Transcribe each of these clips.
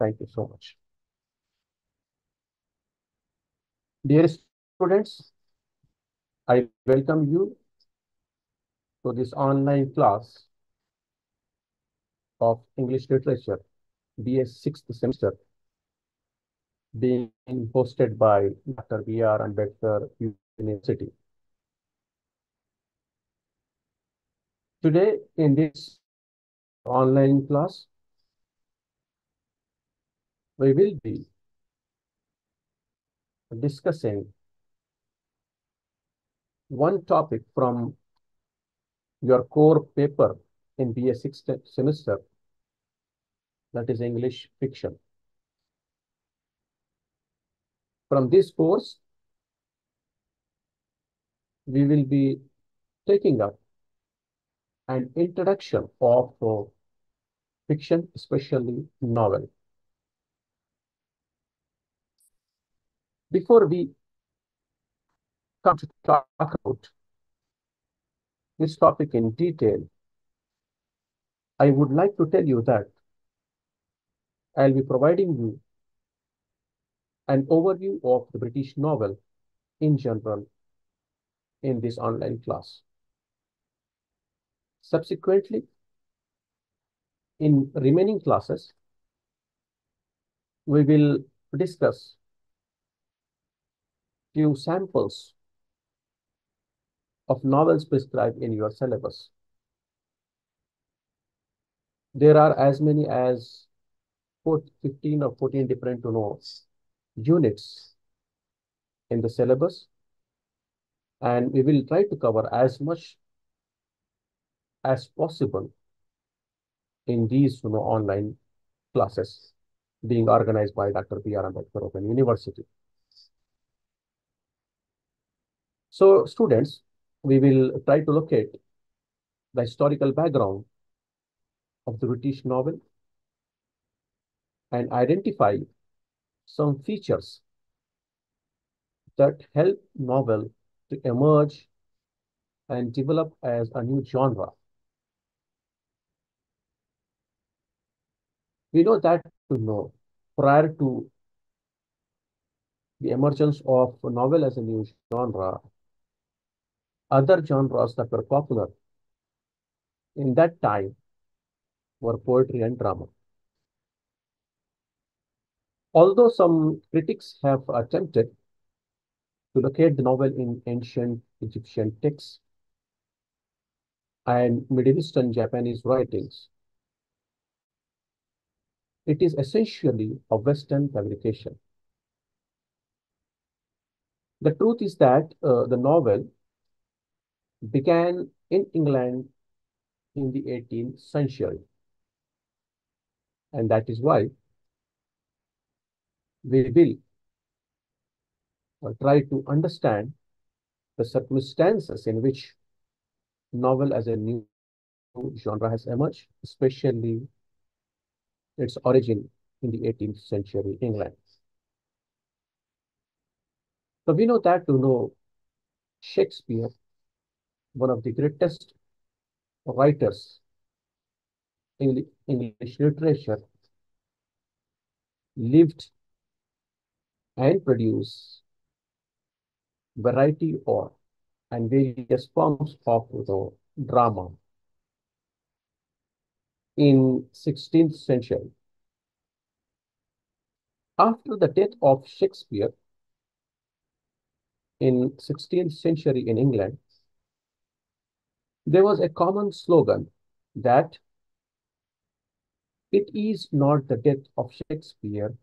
Thank you so much. Dear students, I welcome you to this online class of English Literature, BA 6th semester, being hosted by Dr. B.R. Ambedkar University. Today, in this online class, we will be discussing one topic from your core paper in BA 6th semester, that is English fiction. From this course, we will be taking up an introduction of fiction, especially novel. Before we come to talk about this topic in detail, I would like to tell you that I'll be providing you an overview of the British novel in general in this online class. Subsequently, in remaining classes, we will discuss few samples of novels prescribed in your syllabus. There are as many as 15 or 14 different units in the syllabus, and we will try to cover as much as possible in these online classes being organized by Dr. B.R. Ambedkar Open University. So students, we will try to locate the historical background of the British novel and identify some features that help novel to emerge and develop as a new genre. We know that prior to the emergence of novel as a new genre, other genres that were popular in that time were poetry and drama. Although some critics have attempted to locate the novel in ancient Egyptian texts and Middle Eastern Japanese writings, it is essentially a Western fabrication. The truth is that the novel began in England in the 18th century, and that is why we will try to understand the circumstances in which novel as a new genre has emerged, especially its origin in the 18th century England. So we know that Shakespeare, one of the greatest writers in English literature, lived and produced variety or and various forms of drama in 16th century. After the death of Shakespeare in 16th century in England, there was a common slogan that it is not the death of Shakespeare,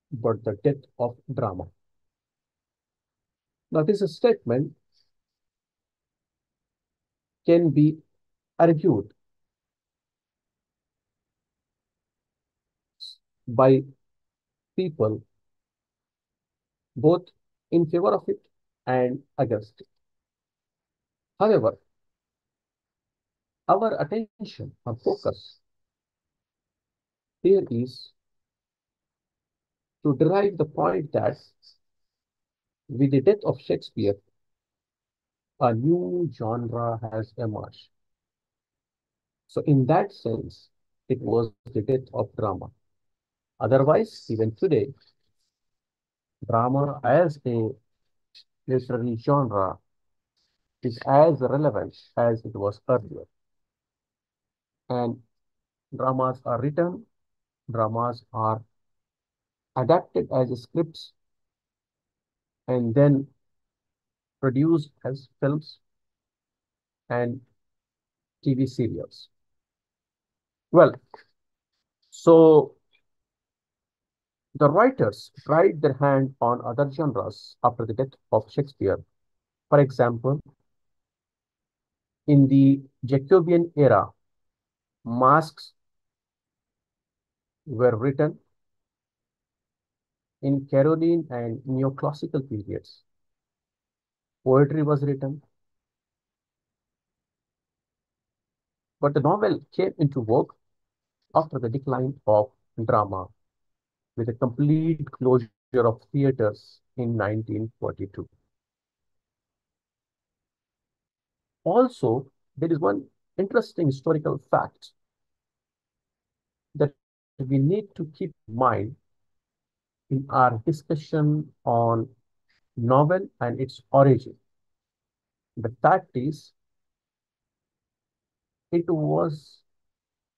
but the death of drama. Now, this statement can be argued by people both in favor of it and against it. However, our attention, our focus here is to derive the point that with the death of Shakespeare, a new genre has emerged. So in that sense, it was the death of drama. Otherwise, even today, drama as a literary genre is as relevant as it was earlier. And dramas are written, dramas are adapted as scripts, and then produced as films and TV serials. Well, so the writers tried their hand on other genres after the death of Shakespeare. For example, in the Jacobean era, masks were written in Caroline and neoclassical periods. Poetry was written, but the novel came into vogue after the decline of drama with a complete closure of theaters in 1942. Also, there is one interesting historical fact that we need to keep in mind in our discussion on novel and its origin. The fact is, it was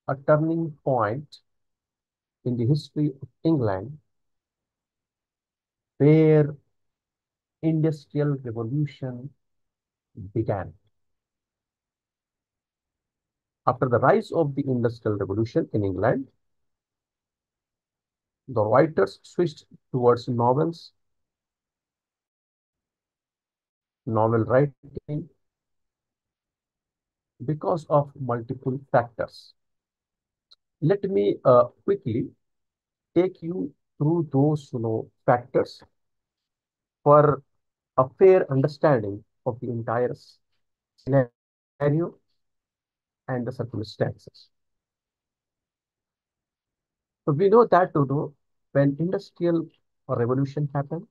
a turning point in the history of England where industrial revolution began. After the rise of the industrial revolution in England, the writers switched towards novels, novel writing, because of multiple factors. Let me quickly take you through those factors for a fair understanding of the entire scenario and the circumstances. So we know that when industrial revolution happened,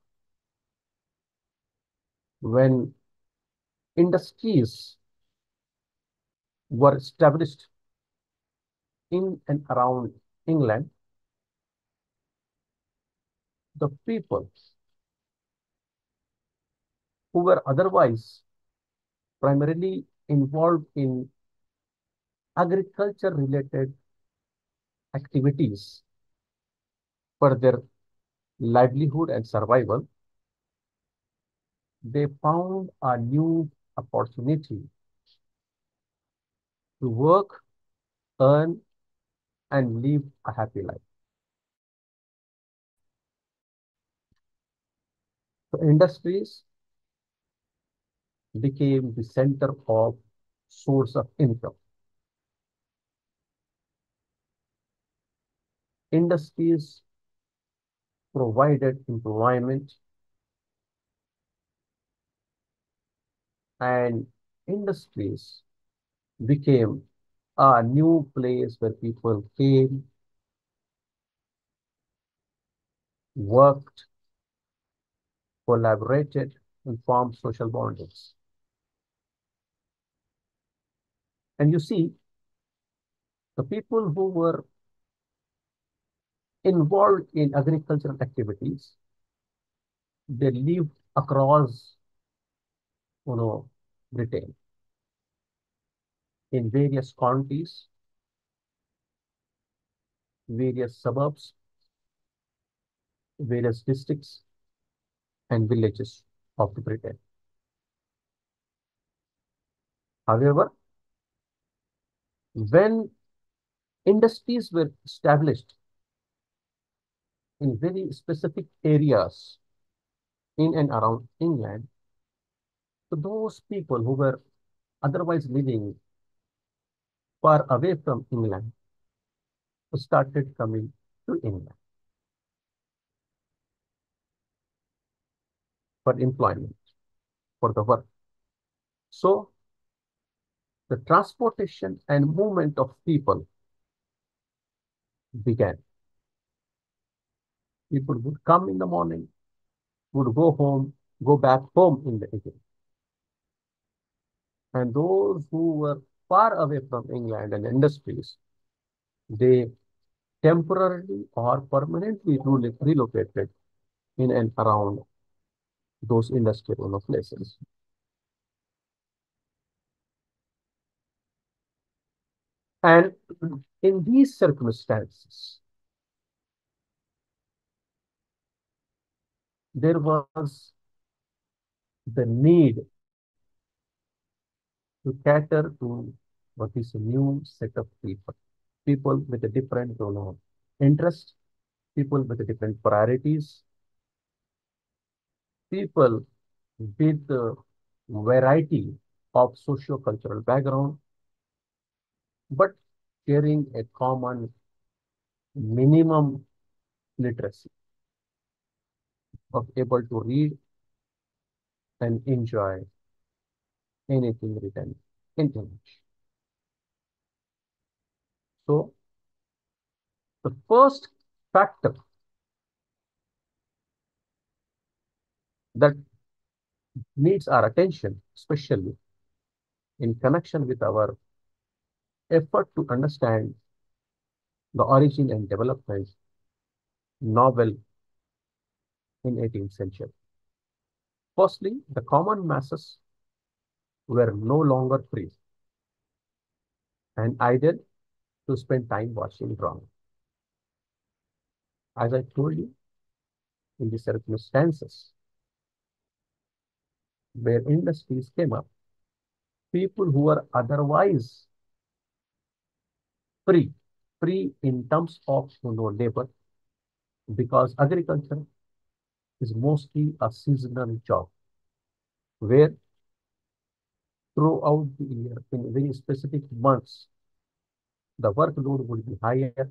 when industries were established in and around England, the people who were otherwise primarily involved in agriculture related activities for their livelihood and survival, they found a new opportunity to work, earn, and live a happy life. So industries became the center of source of income. Industries provided employment, and industries became a new place where people came, worked, collaborated, and formed social bondings. And you see, the people who were involved in agricultural activities, they lived across, you know, Britain in various counties, various suburbs, various districts, and villages of the Britain. However, when industries were established in very specific areas in and around England, so those people who were otherwise living far away from England started coming to England for employment, for the work. So the transportation and movement of people began. People would come in the morning, would go home, go back home in the evening. And those who were far away from England and industries, they temporarily or permanently relocated in and around those industrial places. And in these circumstances, there was the need to cater to what is a new set of people, people with a different interest, people with a different priorities, people with a variety of socio-cultural background, but sharing a common minimum literacy of able to read and enjoy anything written in English. So the first factor that needs our attention, especially in connection with our effort to understand the origin and development novel in 18th century. Firstly, the common masses were no longer free and idle to spend time watching drama. As I told you, in the circumstances where industries came up, people who were otherwise free, free in terms of labor, because agriculture is mostly a seasonal job where throughout the year, in very specific months, the workload would be higher,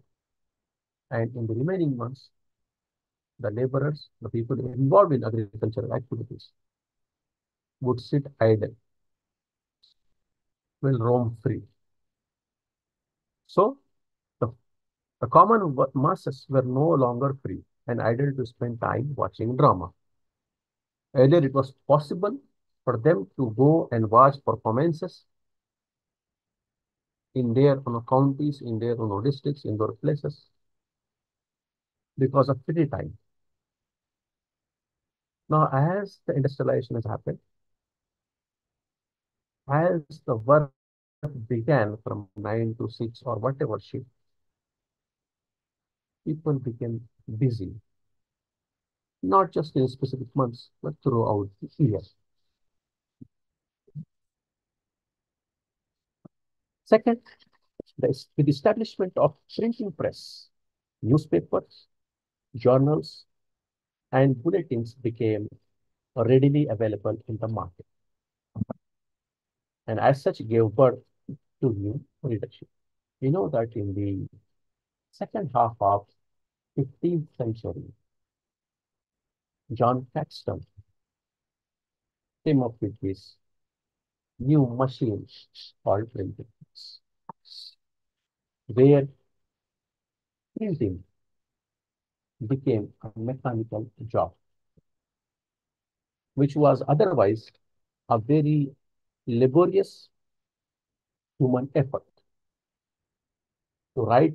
and in the remaining months, the laborers, the people involved in agricultural activities, would sit idle, will roam free. So the, the common masses were no longer free and idle to spend time watching drama. Earlier, it was possible for them to go and watch performances in their counties, in their districts, in their places because of free time. Now, as the industrialization has happened, as the work began from 9 to 6 or whatever shift, people became busy, not just in specific months, but throughout the year. Second, with the establishment of printing press, newspapers, journals, and bulletins became readily available in the market, and as such gave birth to new readership. We know that in the second half of 15th century, John Caxton came up with this new machine called printing press, where printing became a mechanical job, which was otherwise a very laborious human effort to write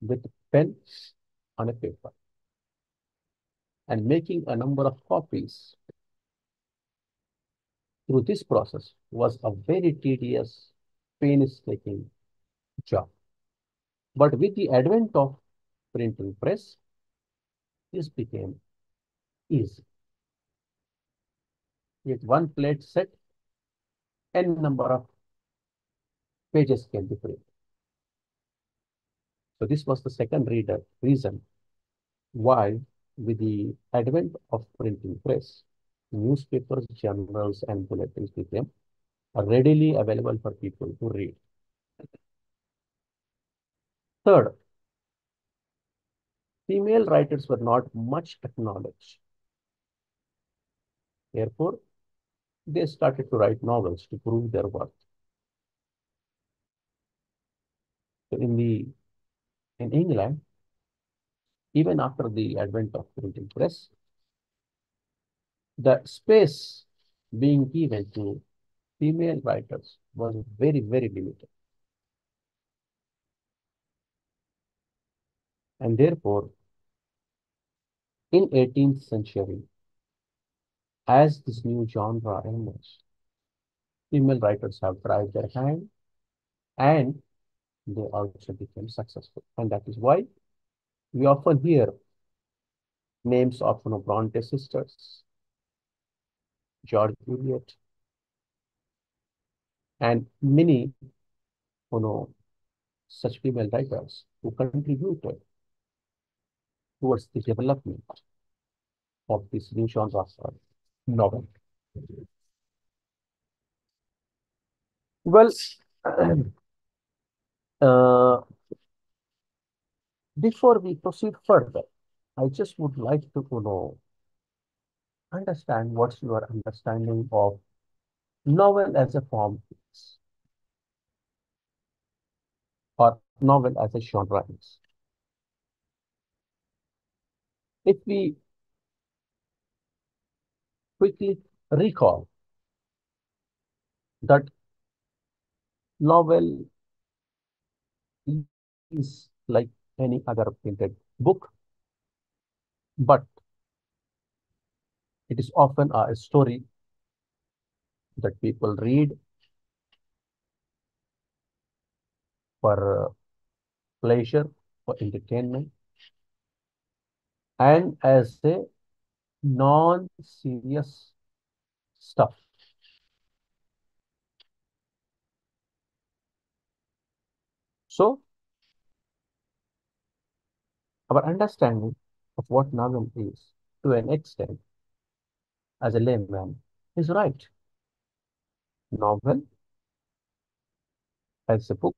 with pen on a paper, and making a number of copies through this process was a very tedious, painstaking job. But with the advent of printing press, this became easy. With one plate set, n number of pages can be printed. So this was the second reason why, with the advent of printing press, newspapers, journals, and bulletins became readily available for people to read. Third, female writers were not much acknowledged. Therefore, they started to write novels to prove their worth. So in England, even after the advent of printing press, the space being given to female writers was very, very limited. And therefore, in 18th century, as this new genre emerged, female writers have tried their hand and they also became successful. And that is why we often hear names of Bronte sisters, George Eliot, and many you know, such female writers who contributed towards the development of this new genre of novel. Well, uh, before we proceed further, I just would like to understand what's your understanding of novel as a form is, or novel as a genre is. If we quickly recall that novel is like any other printed book, but it is often a story that people read for pleasure, for entertainment, and as a non-serious stuff. So, our understanding of what novel is, to an extent, as a layman, is right. Novel, as a book,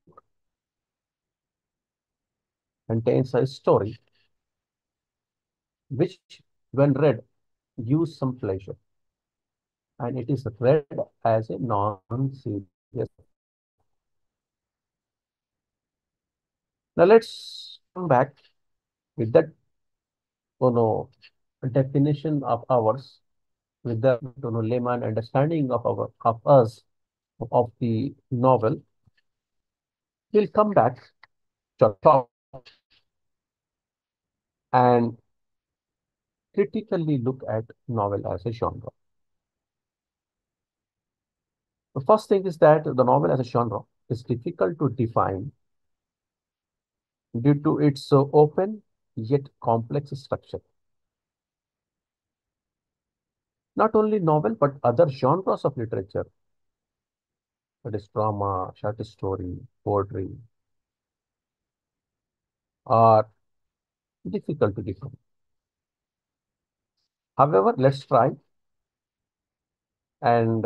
contains a story which, when read, gives some pleasure, and it is read as a non-serious. Now, let's come back with that you know, definition of ours, with the layman understanding of us of the novel. We'll come back to our talk and critically look at novel as a genre. The first thing is that the novel as a genre is difficult to define due to its open yet complex structure. Not only novel, but other genres of literature, that is drama, short story, poetry, are difficult to define. However, let's try and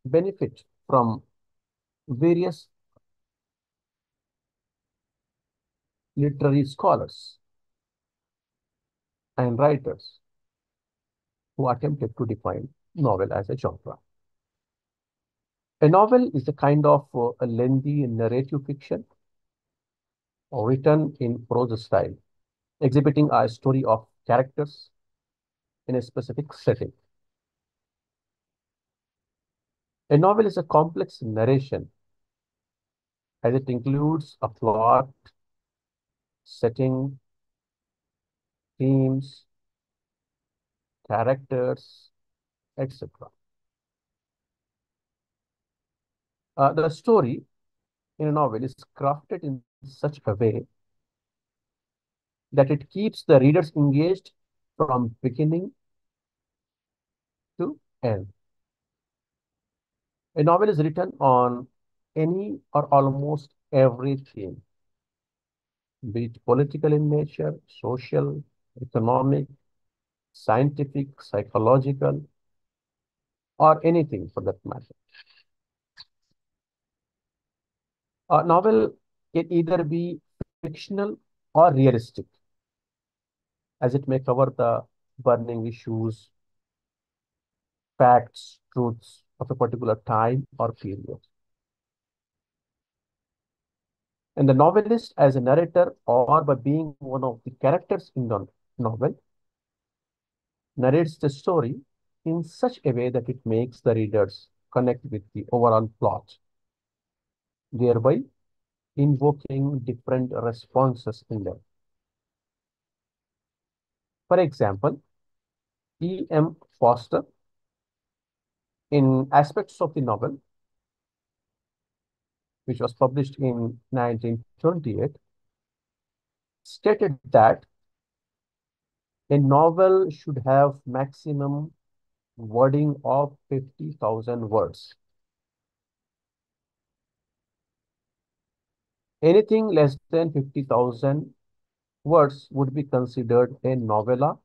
benefit from various literary scholars and writers who attempted to define novel as a genre. A novel is a kind of a lengthy narrative fiction written in prose style, exhibiting a story of characters in a specific setting. A novel is a complex narration as it includes a plot, setting, themes, characters, etc. The story in a novel is crafted in such a way that it keeps the readers engaged from beginning to end. A novel is written on any or almost every theme, be it political in nature, social, economic, scientific, psychological, or anything for that matter. A novel can either be fictional or realistic, as it may cover the burning issues, facts, truths of a particular time or period. And the novelist, as a narrator or by being one of the characters in the novel, narrates the story in such a way that it makes the readers connect with the overall plot, thereby invoking different responses in them. For example, E.M. Foster, in Aspects of the Novel, which was published in 1928, stated that a novel should have maximum wording of 50,000 words. Anything less than 50,000 words would be considered a novella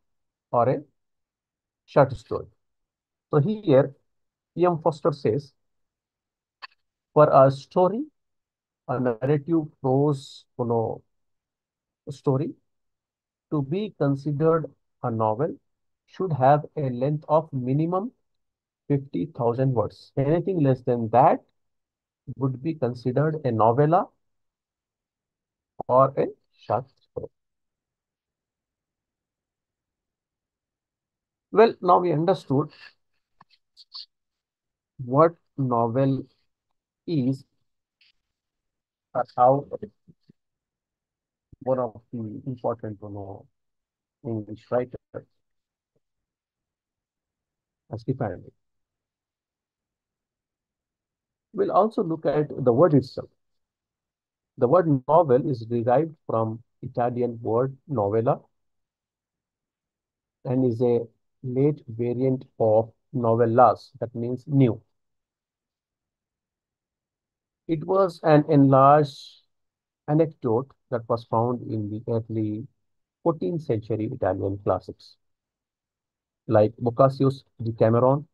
or a short story. So here, E.M. Foster says, for a story, a narrative prose, story to be considered a novel should have a length of minimum 50,000 words. Anything less than that would be considered a novella or a short story. Well, now we understood what novel is or how one of the important English writers has defined it. We'll also look at the word itself. The word novel is derived from Italian word novella and is a late variant of novellas, that means new. It was an enlarged anecdote that was found in the early 14th century Italian classics, like Boccaccio's Decameron.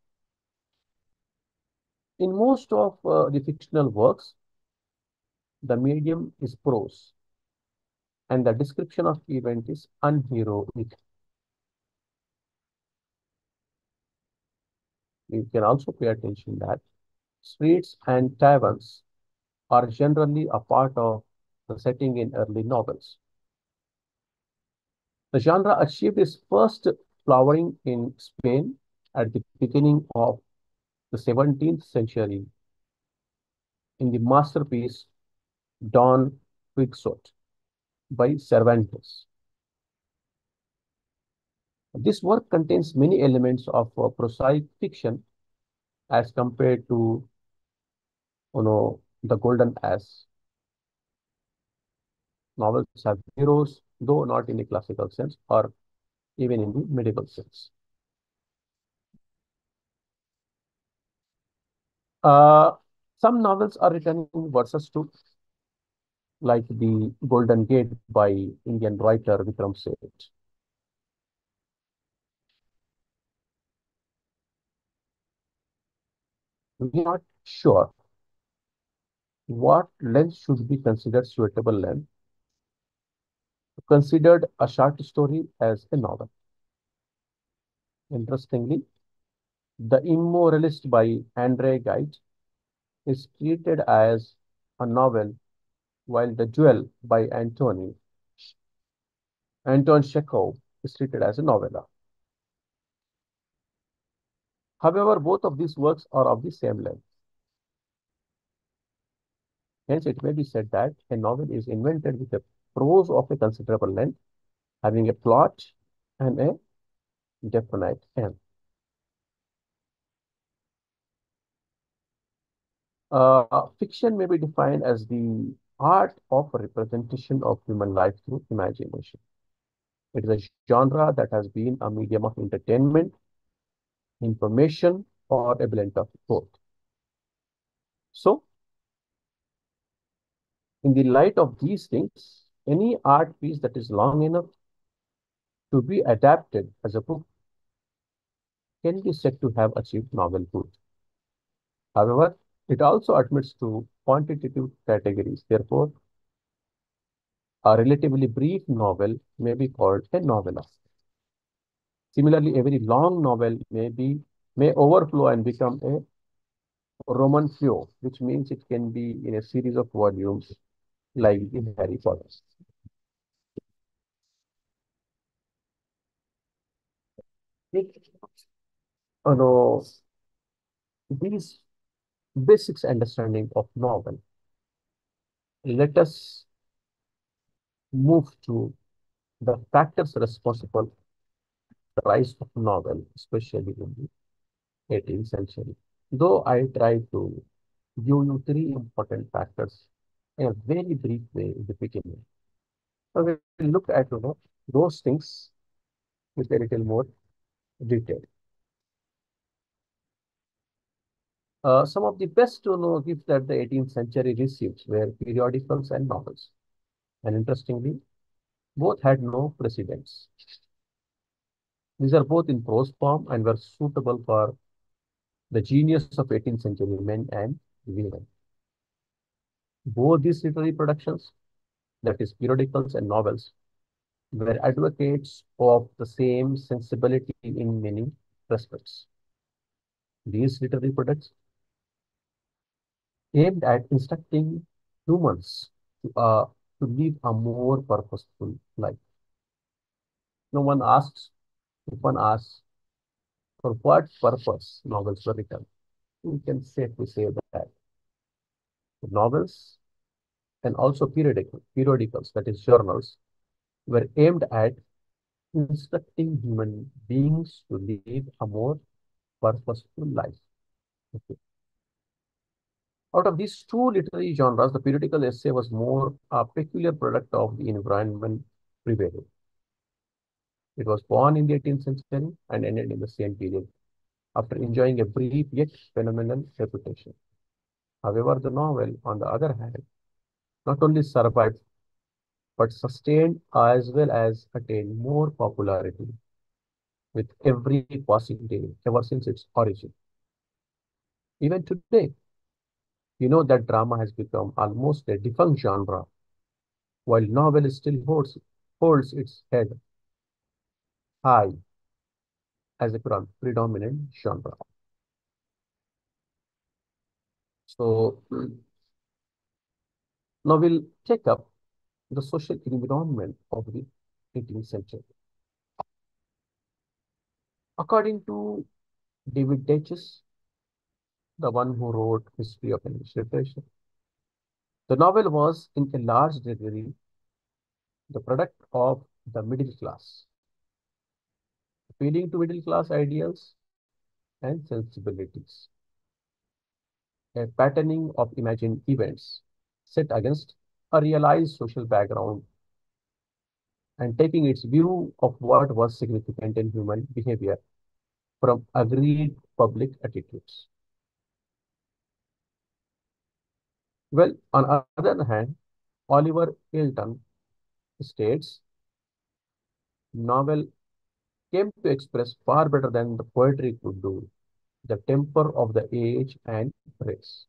In most of the fictional works, the medium is prose, and the description of event is unheroic. You can also pay attention that streets and taverns are generally a part of the setting in early novels. The genre achieved its first flowering in Spain at the beginning of the 17th century in the masterpiece Don Quixote by Cervantes. This work contains many elements of prosaic fiction as compared to the Golden Ass. Novels have heroes, though not in the classical sense or even in the medieval sense. Uh, some novels are written in verses too, like The Golden Gate by Indian writer Vikram Seth. We are not sure what length should be considered suitable length. Considered a short story as a novel. Interestingly, The Immoralist by Andre Gide is treated as a novel, while The Duel by Anton Chekhov is treated as a novella. However, both of these works are of the same length. Hence, it may be said that a novel is invented with a prose of a considerable length, having a plot and a definite end. Fiction may be defined as the art of representation of human life through imagination. It is a genre that has been a medium of entertainment, information, or a blend of both. So, in the light of these things, any art piece that is long enough to be adapted as a book can be said to have achieved novelhood. However, it also admits to quantitative categories. Therefore, a relatively brief novel may be called a novella. Similarly, a very long novel may overflow and become a Roman flow, which means it can be in a series of volumes like in Harry Potter. You know, these basics understanding of novel, let us move to the factors responsible the rise of novel, especially in the 18th century. Though I try to give you three important factors in a very brief way in the beginning. So we'll look at those things with a little more detail. Some of the best gifts that the 18th century received were periodicals and novels. And interestingly, both had no precedents. These are both in prose form and were suitable for the genius of 18th century men and women. Both these literary productions, that is, periodicals and novels, were advocates of the same sensibility in many respects. These literary products aimed at instructing humans to live a more purposeful life. No one asks, if one asks, for what purpose novels were written, we can safely say that novels and also periodicals, that is, journals, were aimed at instructing human beings to live a more purposeful life. Okay. Out of these two literary genres, the periodical essay was more a peculiar product of the environment prevailing. It was born in the 18th century and ended in the same period, after enjoying a brief yet phenomenal reputation. However, the novel, on the other hand, not only survived but sustained as well as attained more popularity with every passing day ever since its origin. Even today, that drama has become almost a defunct genre, while novel still holds its head high as a predominant genre. So now we'll take up the social environment of the 18th century. According to David Deutsch, the one who wrote History of English Literature, the novel was in a large degree the product of the middle class, appealing to middle class ideals and sensibilities, a patterning of imagined events set against a realized social background and taking its view of what was significant in human behavior from agreed public attitudes. Well, on the other hand, Oliver Hilton states novel came to express far better than the poetry could do the temper of the age and race.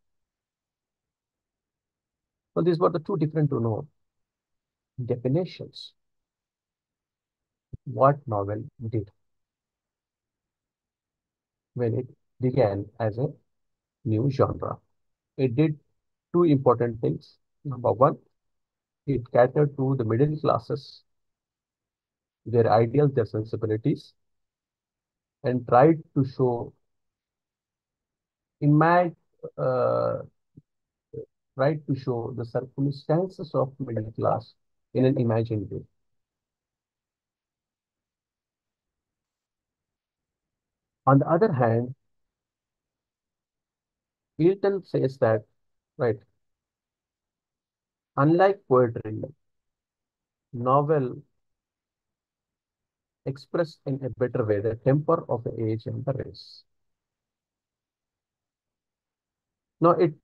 So these were the two different definitions. What novel did when it began as a new genre. It did two important things. Number one, it catered to the middle classes, their ideals, their sensibilities, and tried to show, imagine, uh, tried to show the circumstances of middle class in an imagined way. On the other hand, Milton says that, right, unlike poetry, novel expressed in a better way the temper of the age and the race. Now, it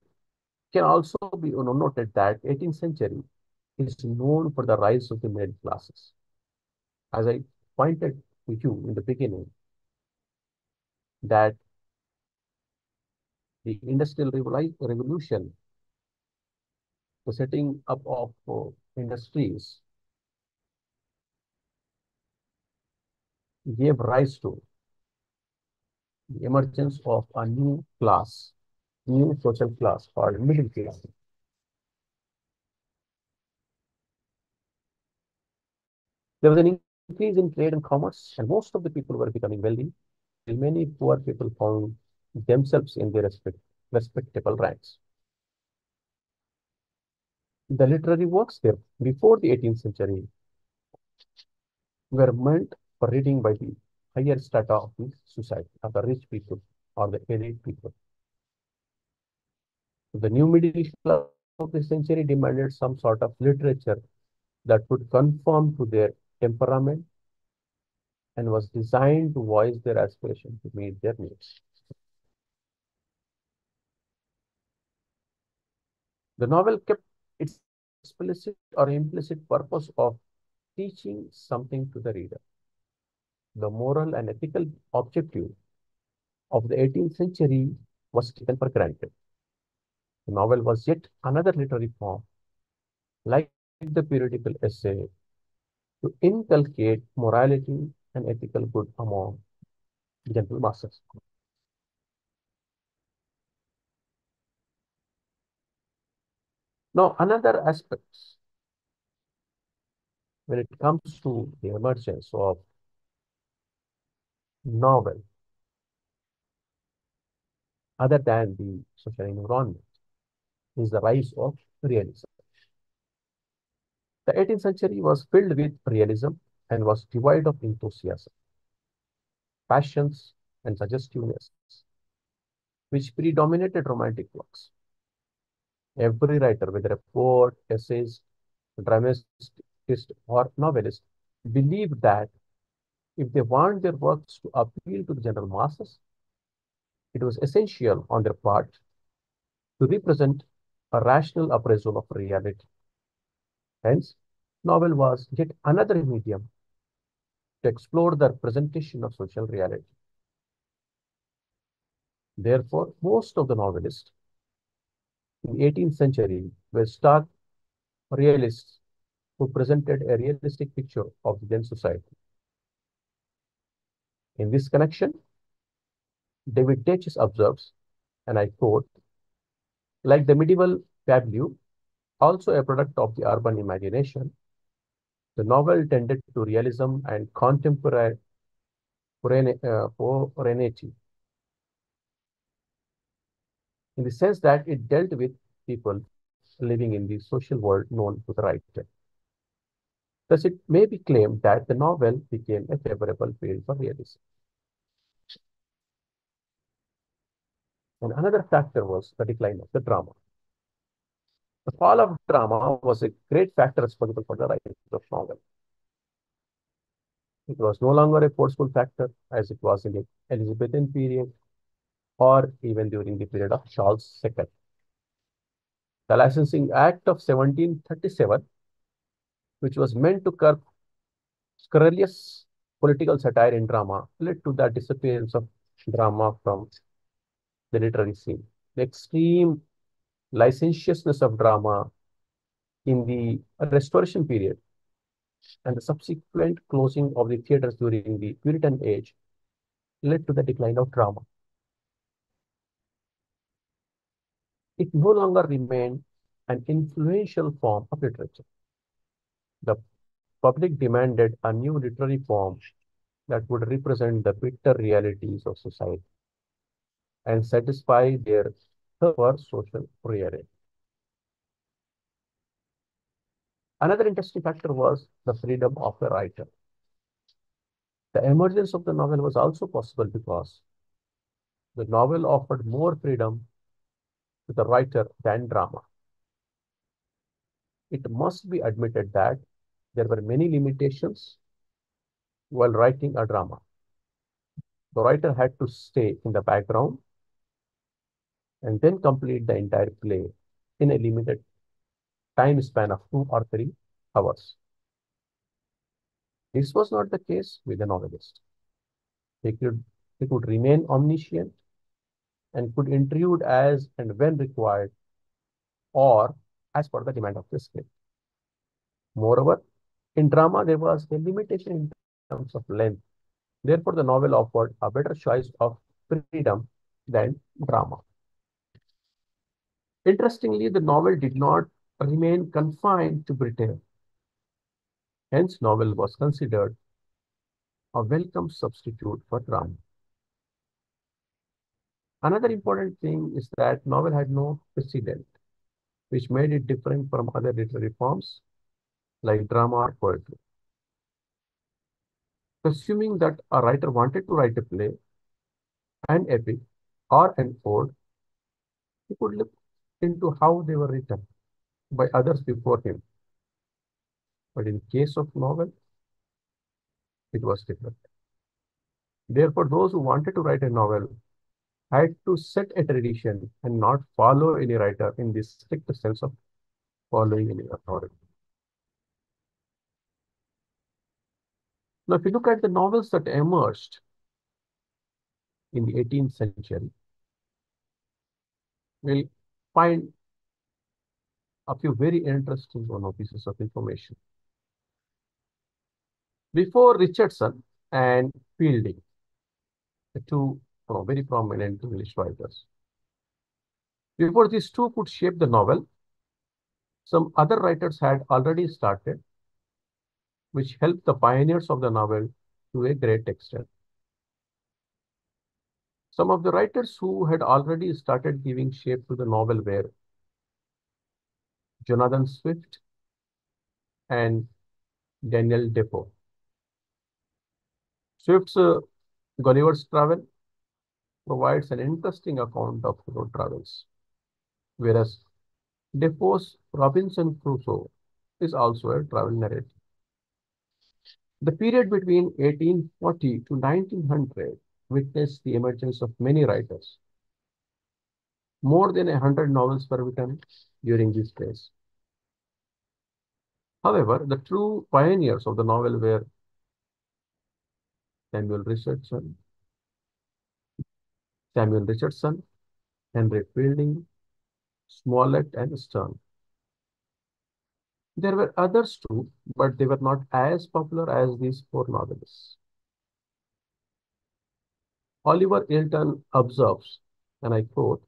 can also be noted that 18th century is known for the rise of the middle classes. As I pointed to you in the beginning, that the Industrial Revolution, the setting up of industries, gave rise to the emergence of a new social class called middle class. There was an increase in trade and commerce, and most of the people were becoming wealthy, while many poor people found themselves in their respectable ranks. The literary works there before the 18th century were meant for reading by the higher strata of the society, of the rich people or the elite people. The new middle class of the century demanded some sort of literature that would conform to their temperament and was designed to voice their aspiration to meet their needs. The novel kept its explicit or implicit purpose of teaching something to the reader. The moral and ethical objective of the 18th century was taken for granted. The novel was yet another literary form, like the periodical essay, to inculcate morality and ethical good among the general masses. Now, another aspect when it comes to the emergence of novel, other than the social environment, is the rise of realism. The 18th century was filled with realism and was devoid of enthusiasm, passions, and suggestiveness, which predominated romantic works. Every writer, whether a poet, essayist, dramatist, or novelist, believed that if they want their works to appeal to the general masses, it was essential on their part to represent a rational appraisal of reality. Hence, novel was yet another medium to explore the representation of social reality. Therefore, most of the novelists in the 18th century were stark realists who presented a realistic picture of the then society. In this connection, David Teches observes, and I quote, like the medieval fabule, also a product of the urban imagination, the novel tended to realism and contemporaneity in the sense that it dealt with people living in the social world known to the writer. Thus, it may be claimed that the novel became a favorable field for realism. And another factor was the decline of the drama. The fall of drama was a great factor responsible for the rise of novel. It was no longer a forceful factor as it was in the Elizabethan period or even during the period of Charles II. The Licensing Act of 1737, which was meant to curb scurrilous political satire in drama, led to the disappearance of drama from the literary scene. The extreme licentiousness of drama in the Restoration period and the subsequent closing of the theaters during the Puritan age led to the decline of drama. It no longer remained an influential form of literature. The public demanded a new literary form that would represent the bitter realities of society and satisfy their thirst for social reality. Another interesting factor was the freedom of the writer. The emergence of the novel was also possible because the novel offered more freedom to the writer than drama. It must be admitted that there were many limitations while writing a drama. The writer had to stay in the background and then complete the entire play in a limited time span of 2 or 3 hours. This was not the case with the novelist. He could remain omniscient and could intrude as and when required or as per the demand of the script. Moreover, in drama, there was a limitation in terms of length. Therefore, the novel offered a better choice of freedom than drama. Interestingly, the novel did not remain confined to Britain. Hence, novel was considered a welcome substitute for drama. Another important thing is that novel had no precedent, which made it different from other literary forms like drama or poetry. Assuming that a writer wanted to write a play, an epic, or an ode, he could look into how they were written by others before him. But in case of novel, it was different. Therefore, those who wanted to write a novel had to set a tradition and not follow any writer in the strict sense of following any authority. Now, if you look at the novels that emerged in the 18th century, we'll find a few very interesting pieces of information. Before Richardson and Fielding, the two very prominent English writers, before these two could shape the novel, some other writers had already started, which helped the pioneers of the novel to a great extent. Some of the writers who had already started giving shape to the novel were Jonathan Swift and Daniel Defoe. Swift's Gulliver's Travel provides an interesting account of road travels, whereas Defoe's Robinson Crusoe is also a travel narrative. The period between 1840 to 1900 witnessed the emergence of many writers. More than 100 novels were written during this phase. However, the true pioneers of the novel were Samuel Richardson, Henry Fielding, Smollett, and Sterne. There were others too, but they were not as popular as these four novelists. Oliver Ilton observes, and I quote,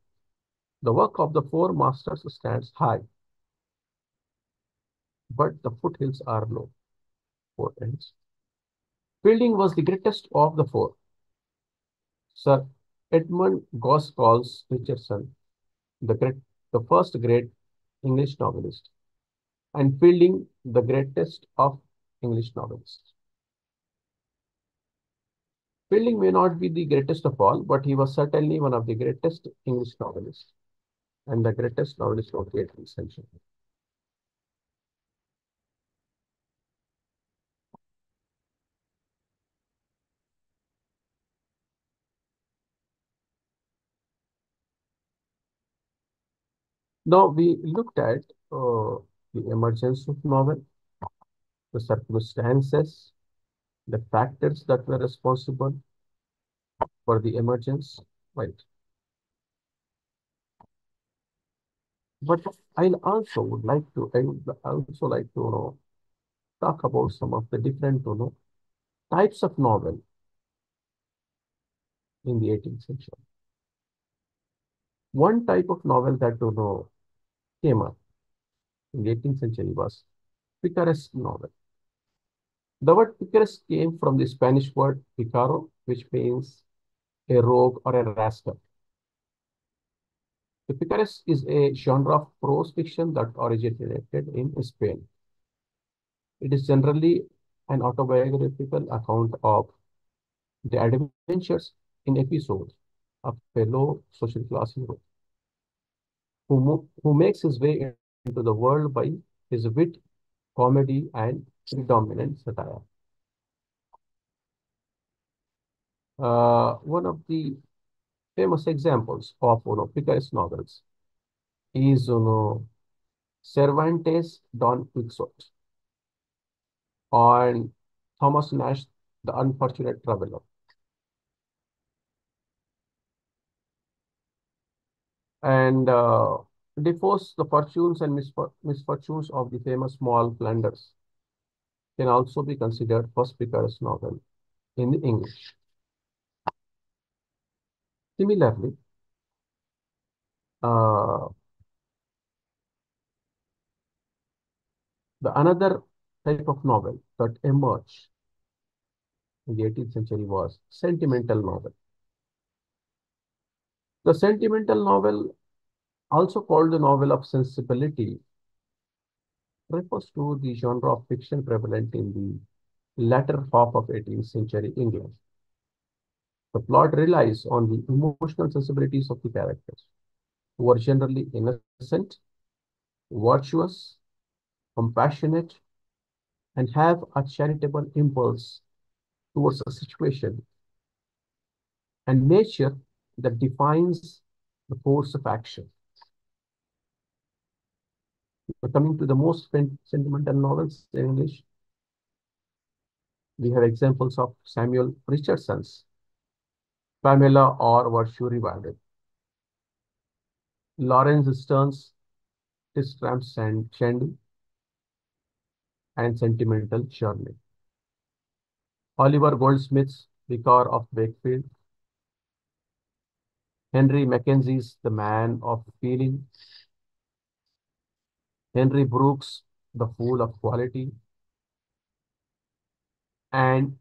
"The work of the four masters stands high, but the foothills are low." Quote ends. Fielding was the greatest of the four. Sir Edmund Gosse calls Richardson the first great English novelist, and Fielding the greatest of English novelists. Fielding may not be the greatest of all, but he was certainly one of the greatest English novelists and the greatest novelist of the 18th century. Now we looked at the emergence of novel, the circumstances, the factors that were responsible for the emergence, right? But I would also like to talk about some of the different types of novel in the 18th century. One type of novel that came up in the 18th century was picaresque novel. The word picaresque came from the Spanish word picaro, which means a rogue or a rascal. The picaresque is a genre of prose fiction that originated in Spain. It is generally an autobiographical account of the adventures in episodes of a low social class hero who makes his way into the world by his wit, comedy, and predominant satire. One of the famous examples of picaresque novels is Cervantes' Don Quixote and Thomas Nash, The Unfortunate Traveler. And Defoe's The Fortunes and Misfortunes of the famous Moll Flanders can also be considered first picaresque novel in English. Similarly, uh, the another type of novel that emerged in the 18th century was sentimental novel. The sentimental novel, also called the novel of sensibility, refers to the genre of fiction prevalent in the latter half of 18th century England. The plot relies on the emotional sensibilities of the characters, who are generally innocent, virtuous, compassionate, and have a charitable impulse towards a situation and nature that defines the course of action. But coming to the most sentimental novels in English, we have examples of Samuel Richardson's Pamela or Virtue Rewarded, Lawrence Stern's Tristram Shandy and Sentimental Journey, Oliver Goldsmith's Vicar of Wakefield, Henry Mackenzie's The Man of Feeling, Henry Brooks' The Fool of Quality, and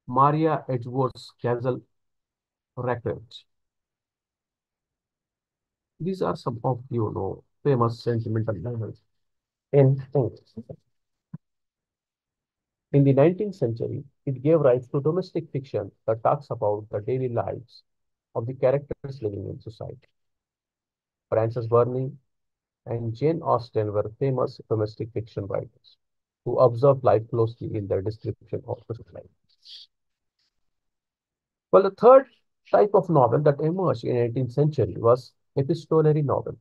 Maria Edgeworth's Castle Racket. These are some of the famous sentimental novels in English. In the 19th century, it gave rise to domestic fiction that talks about the daily lives of the characters living in society. Frances Burney and Jane Austen were famous domestic fiction writers who observed life closely in their description of the society. Well, the third type of novel that emerged in 18th century was epistolary novel.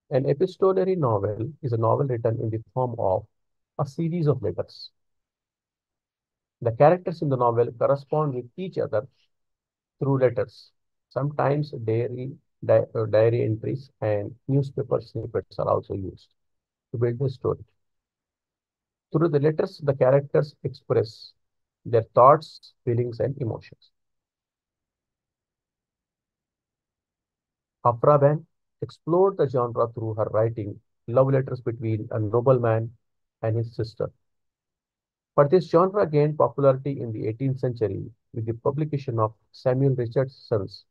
An epistolary novel is a novel written in the form of a series of letters. The characters in the novel correspond with each other through letters. Sometimes diary entries and newspaper snippets are also used to build the story. Through the letters, the characters express their thoughts, feelings, and emotions. Afra Ben explored the genre through her writing love letters between a nobleman and his sister. But this genre gained popularity in the 18th century with the publication of Samuel Richardson's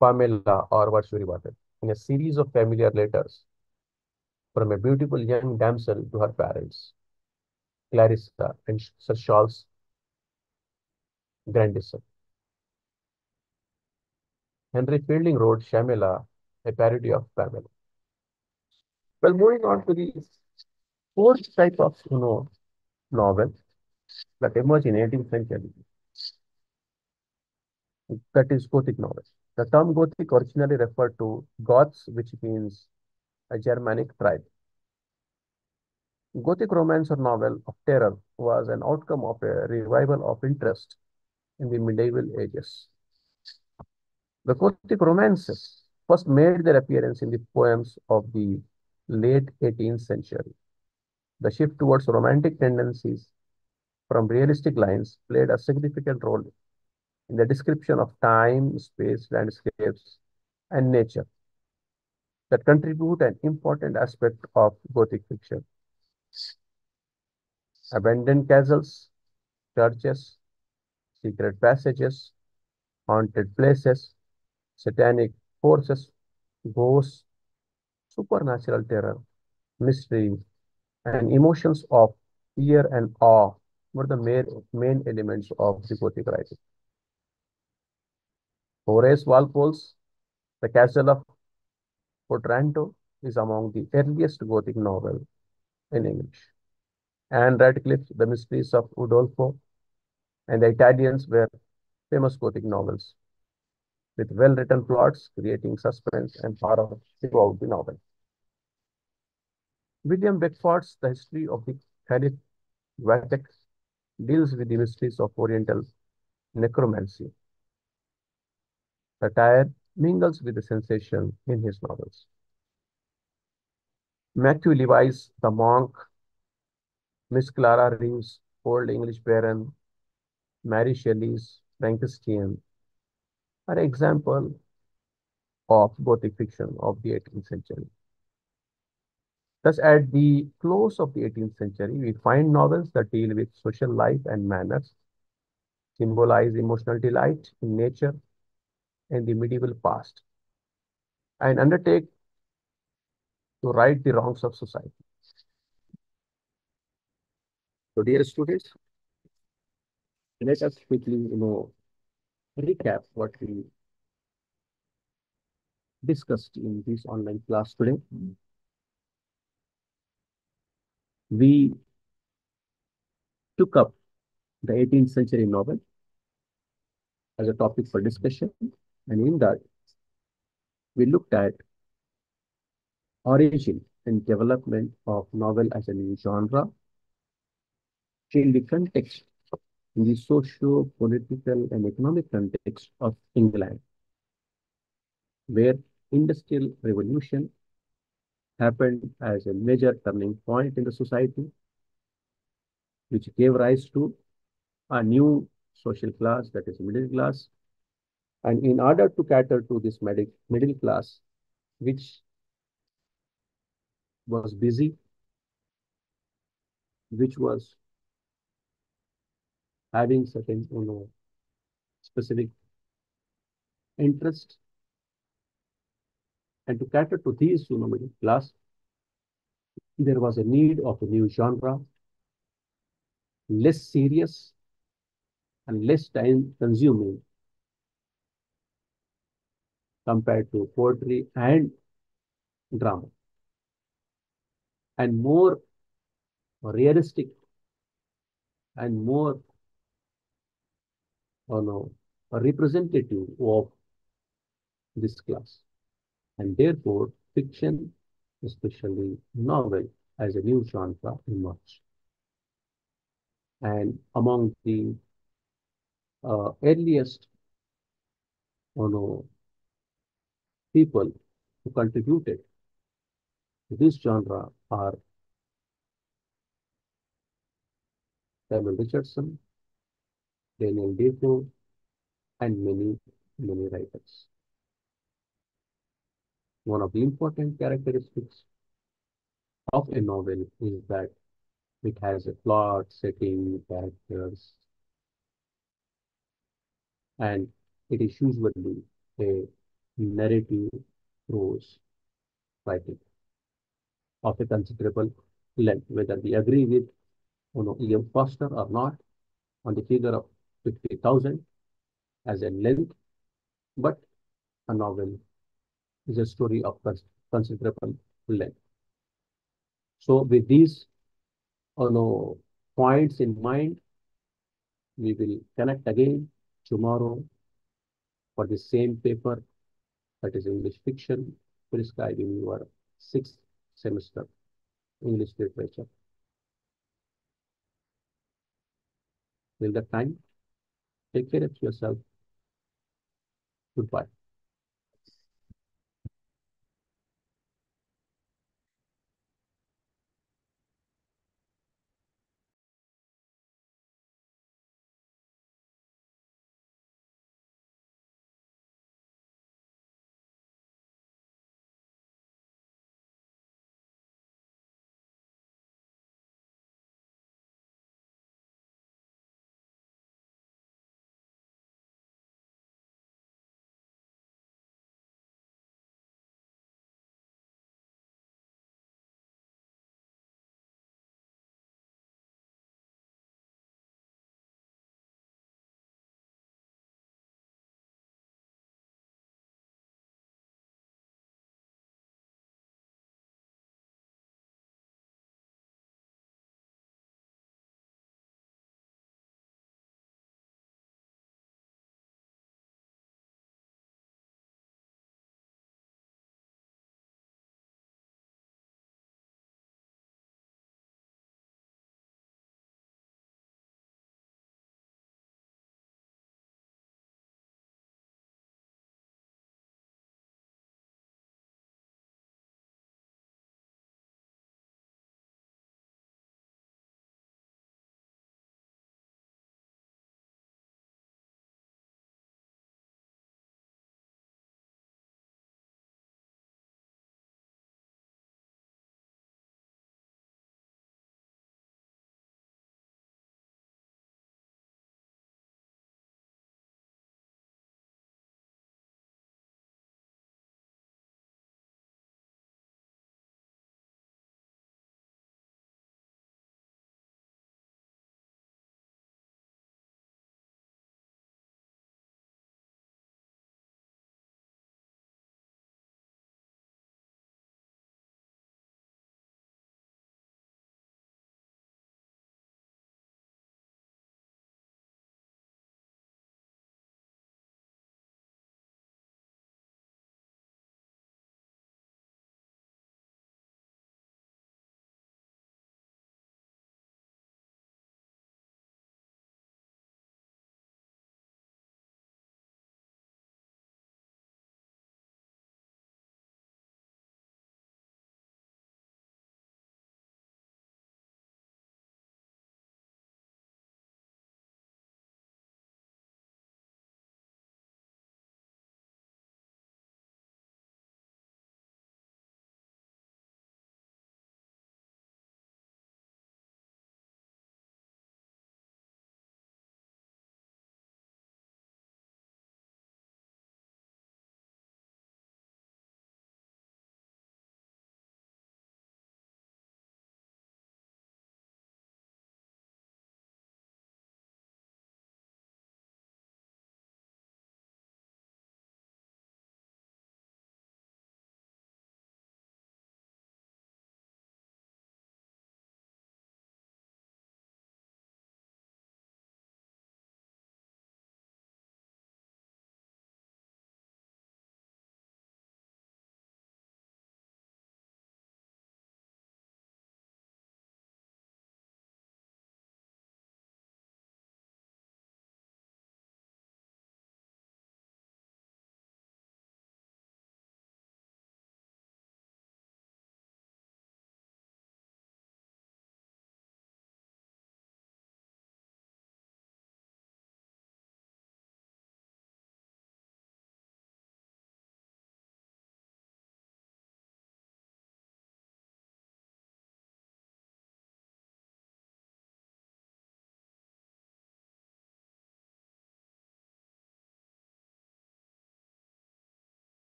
Pamela or Virtue Rewarded, in a series of familiar letters from a beautiful young damsel to her parents, Clarissa and Sir Charles Grandison. Henry Fielding wrote Shamela, a parody of Pamela. Well, moving on to the fourth type of novel that emerged in 18th century, that is Gothic novels. The term Gothic originally referred to Goths, which means a Germanic tribe. Gothic romance or novel of terror was an outcome of a revival of interest in the medieval ages. The Gothic romances first made their appearance in the poems of the late 18th century. The shift towards romantic tendencies from realistic lines played a significant role in the description of time, space, landscapes, and nature that contribute an important aspect of Gothic fiction. Abandoned castles, churches, secret passages, haunted places, satanic forces, ghosts, supernatural terror, mystery, and emotions of fear and awe were the main elements of the Gothic writing. Horace Walpole's The Castle of Otranto is among the earliest Gothic novel in English. Anne Radcliffe's The Mysteries of Udolpho and The Italians were famous Gothic novels with well-written plots creating suspense and horror throughout the novel. William Beckford's The History of the Caliph Vathek deals with the mysteries of Oriental necromancy. Satire mingles with the sensation in his novels. Matthew Levy's The Monk, Miss Clara Reeves' Old English Baron, Mary Shelley's Frankenstein are examples of Gothic fiction of the 18th century. Thus, at the close of the 18th century, we find novels that deal with social life and manners, symbolize emotional delight in nature and the medieval past, and undertake to right the wrongs of society. So, dear students, let us quickly, recap what we discussed in this online class today. We took up the 18th century novel as a topic for discussion, and in that, we looked at origin and development of novel as a new genre in the context, in the socio-political and economic context of England, where industrial revolution happened as a major turning point in the society, which gave rise to a new social class, that is middle class. And in order to cater to this middle class, which was busy, which was having certain, specific interest, and to cater to these, middle class, there was a need of a new genre, less serious and less time consuming compared to poetry and drama, and more realistic and more, representative of this class. And therefore, fiction, especially novel, as a new genre emerged. And among the earliest, you know, people who contributed to this genre are Samuel Richardson, Daniel Defoe, and many, many writers. One of the important characteristics of a novel is that it has a plot, setting, characters, and it is usually a narrative prose writing of a considerable length, whether we agree with E.M. Foster or not on the figure of 50,000 as a length, but a novel is a story of considerable length. So with these points in mind, we will connect again tomorrow for the same paper, that is English fiction, prescribed in your sixth semester English literature. Till that time, take care of yourself. Goodbye.